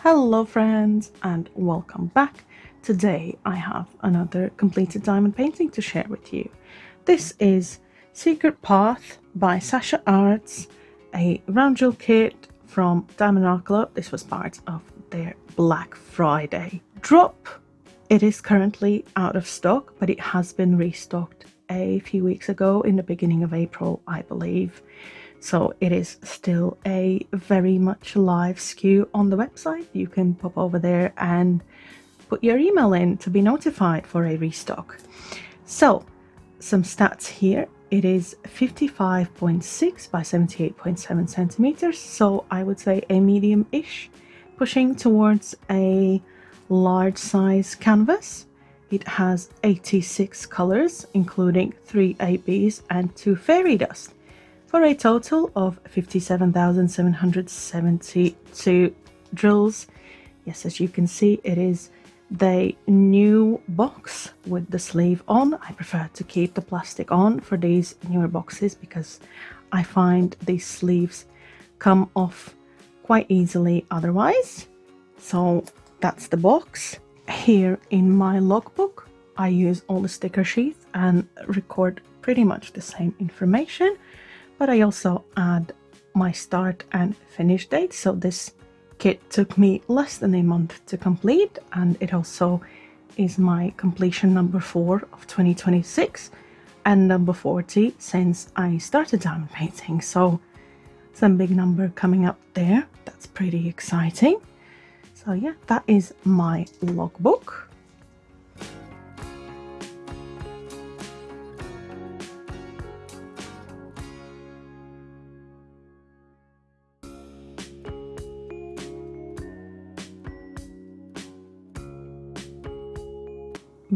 Hello friends and welcome back. Today I have another completed diamond painting to share with you. This is Secret Path by Sasha Arts, a round drill kit from Diamond Art Club. This was part of their Black Friday drop. It is currently out of stock, but it has been restocked a few weeks ago in the beginning of April, I believe. So it is still a very much live SKU on the website. You can pop over there and put your email in to be notified for a restock. So some stats here. It is 55.6 by 78.7 centimeters. So I would say a medium-ish, pushing towards a large size canvas. It has 86 colors, including 3 ABs and 2 fairy dust, for a total of 57,772 drills. Yes, as you can see, it is the new box with the sleeve on. I prefer to keep the plastic on for these newer boxes because I find these sleeves come off quite easily otherwise. So that's the box. Here in my logbook, I use all the sticker sheets and record pretty much the same information, but I also add my start and finish date. So this kit took me less than a month to complete, and it also is my completion number 4 of 2026 and number 40 since I started diamond painting. So some big number coming up there. That's pretty exciting. So yeah, that is my logbook.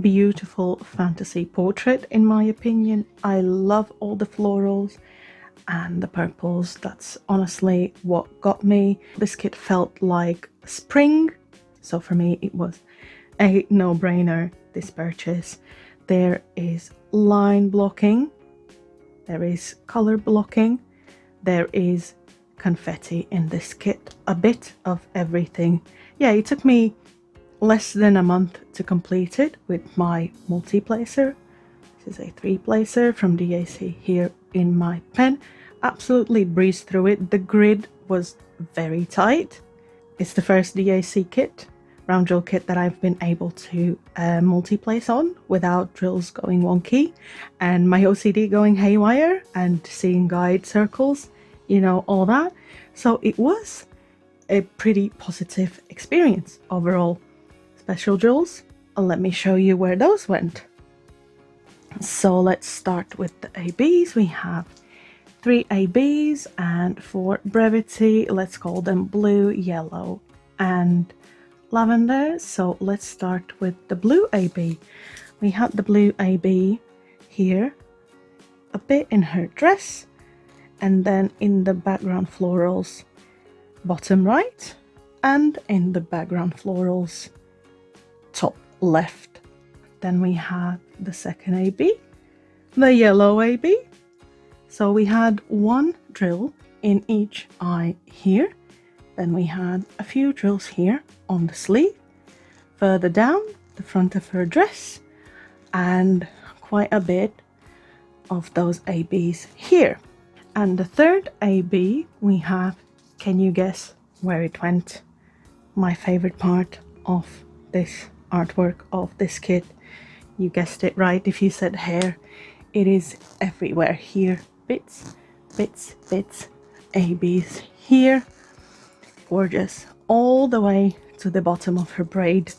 Beautiful fantasy portrait, in my opinion. I love all the florals and the purples. That's honestly what got me. This kit felt like spring, so for me it was a no-brainer, this purchase. There is line blocking, there is color blocking, there is confetti in this kit, a bit of everything. Yeah, it took me less than a month to complete it with my multi-placer. This is a 3-placer from DAC here in my pen. Absolutely breezed through it. The grid was very tight. It's the first DAC kit, round drill kit, that I've been able to multi-place on without drills going wonky and my OCD going haywire and seeing guide circles, you know, all that. So it was a pretty positive experience overall. Special drills, let me show you where those went. So let's start with the ABs. We have 3 ABs, and for brevity, let's call them blue, yellow, and lavender. So let's start with the blue AB. We had the blue AB here, a bit in her dress, and then in the background florals, bottom right, and in the background florals, top left. Then we had the second AB, the yellow AB. So we had 1 drill in each eye here. Then we had a few drills here on the sleeve, further down the front of her dress, and quite a bit of those ABs here. And the third AB we have, can you guess where it went? My favorite part of this artwork, of this kit. You guessed it right if you said hair. It is everywhere here. Bits, bits, bits, ABs here. Gorgeous. All the way to the bottom of her braid.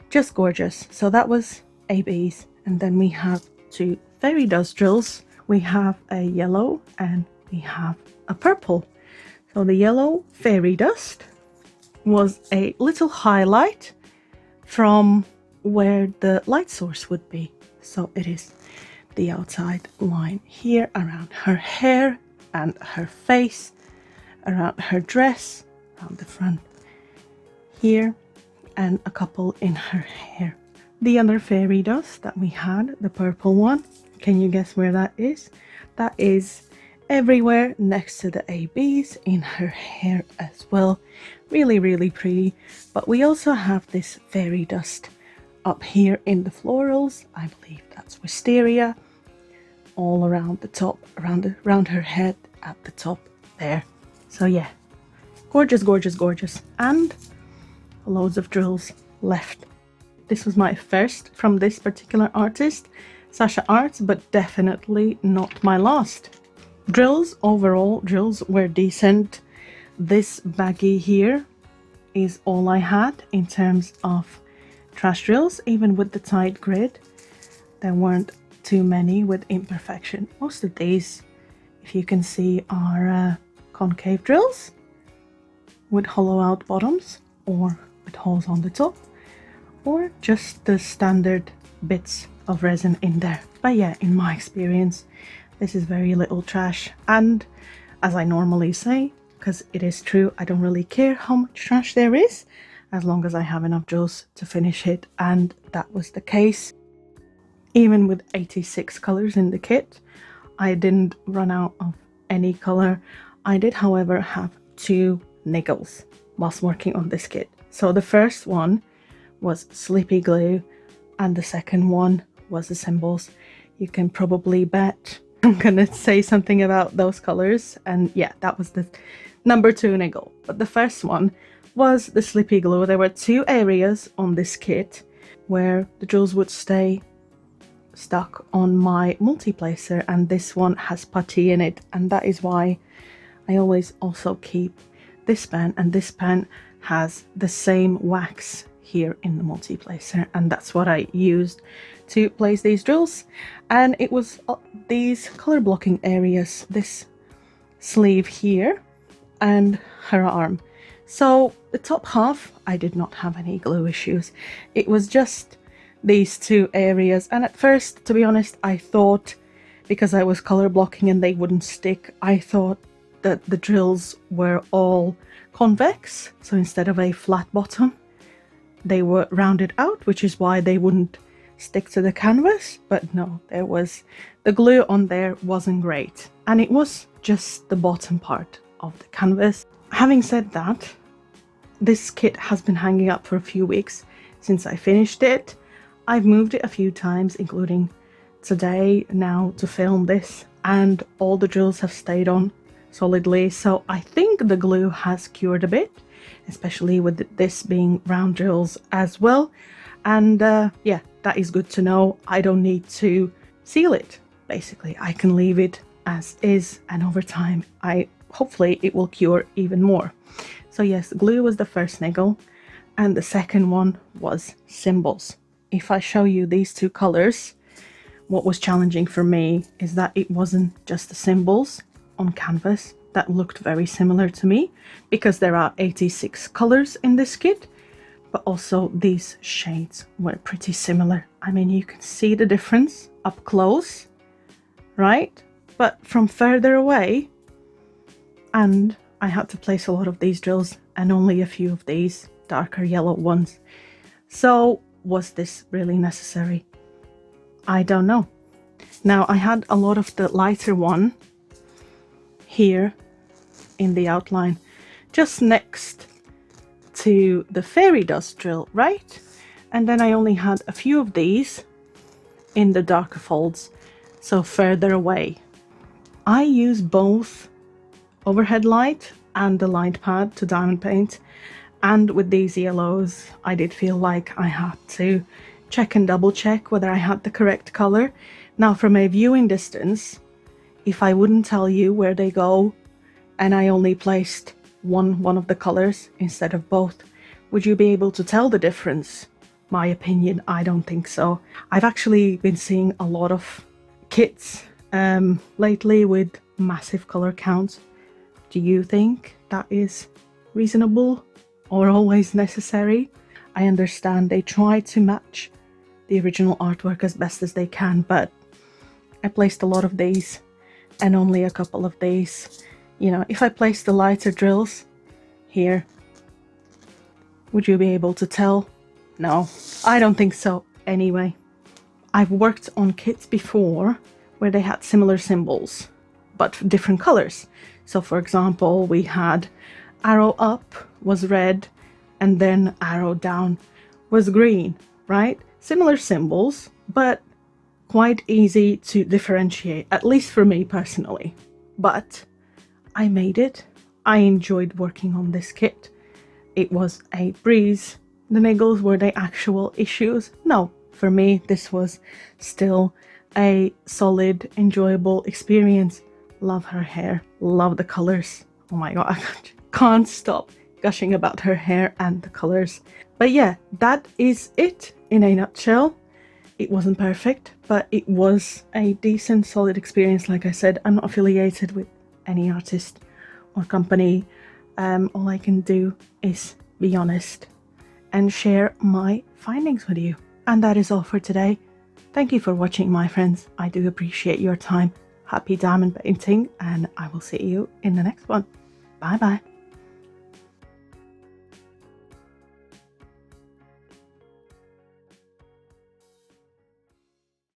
Just gorgeous. So that was ABs. And then we have 2 fairy dust drills. We have a yellow and we have a purple. So the yellow fairy dust was a little highlight from where the light source would be. So it is the outside line here around her hair and her face, around her dress, around the front here, and a couple in her hair. The other fairy dust that we had, the purple one, can you guess where that is? That is everywhere next to the ABs, in her hair as well. Really, really pretty. But we also have this fairy dust up here in the florals. I believe that's wisteria, all around the top, around her head at the top there. So yeah, gorgeous, gorgeous, gorgeous. And loads of drills left. This was my first from this particular artist, Sasha Arts, but definitely not my last. Drills, overall, drills were decent. This baggie here is all I had in terms of trash drills, even with the tight grid. There weren't too many with imperfection. Most of these, if you can see, are concave drills with hollow out bottoms or with holes on the top, or just the standard bits of resin in there. But yeah, in my experience, this is very little trash. And as I normally say, because it is true, I don't really care how much trash there is, as long as I have enough drills to finish it. And that was the case. Even with 86 colors in the kit, I didn't run out of any color. I did, however, have 2 niggles whilst working on this kit. So the first one was Sleepy Glue and the second one was the symbols. You can probably bet I'm gonna say something about those colors, and yeah, that was the number 2 niggle. But the first one was the Sleepy Glue. There were 2 areas on this kit where the drills would stay stuck on my multi-placer, and this one has putty in it, and that is why I always also keep this pen, and this pen has the same wax here in the multi-placer, and that's what I used to place these drills. And it was these color blocking areas, this sleeve here and her arm. So the top half, I did not have any glue issues. It was just these 2 areas, and at first, to be honest, I thought, because I was color blocking and they wouldn't stick, I thought that the drills were all convex, so instead of a flat bottom they were rounded out, which is why they wouldn't stick to the canvas. But no, there was, the glue on there wasn't great, and it was just the bottom part of the canvas. Having said that, this kit has been hanging up for a few weeks since I finished it. I've moved it a few times, including today now to film this, and all the drills have stayed on solidly, so I think the glue has cured a bit, especially with this being round drills as well. And yeah, that is good to know. I don't need to seal it, basically. I can leave it as is, and over time hopefully it will cure even more. So yes, glue was the first niggle, and the second one was symbols. If I show you these 2 colors, what was challenging for me is that it wasn't just the symbols on canvas that looked very similar to me, because there are 86 colors in this kit, but also these shades were pretty similar. I mean, you can see the difference up close, right? But from further away, and I had to place a lot of these drills and only a few of these darker yellow ones. So was this really necessary? I don't know. Now, I had a lot of the lighter one here in the outline, just next to the fairy dust drill, right? And then I only had a few of these in the darker folds, so further away. I use both overhead light and the light pad to diamond paint, and with these yellows I did feel like I had to check and double check whether I had the correct color. Now, from a viewing distance, if I wouldn't tell you where they go and I only placed one of the colors instead of both, would you be able to tell the difference? My opinion, I don't think so. I've actually been seeing a lot of kits lately with massive color counts. Do you think that is reasonable or always necessary? I understand they try to match the original artwork as best as they can, but I placed a lot of these and only a couple of these. You know, if I place the lighter drills here, would you be able to tell? No, I don't think so anyway. I've worked on kits before where they had similar symbols, but different colors. So for example, we had arrow up was red and then arrow down was green, right? Similar symbols, but quite easy to differentiate, at least for me personally. But I made it. I enjoyed working on this kit. It was a breeze. The niggles, were they actual issues? No, for me this was still a solid, enjoyable experience. Love her hair, love the colors. Oh my god, I can't stop gushing about her hair and the colors. But yeah, that is it in a nutshell. It wasn't perfect, but it was a decent, solid experience. Like I said, I'm not affiliated with any artist or company. All I can do is be honest and share my findings with you. And that is all for today. Thank you for watching, my friends. I do appreciate your time. Happy diamond painting, and I will see you in the next one. Bye bye.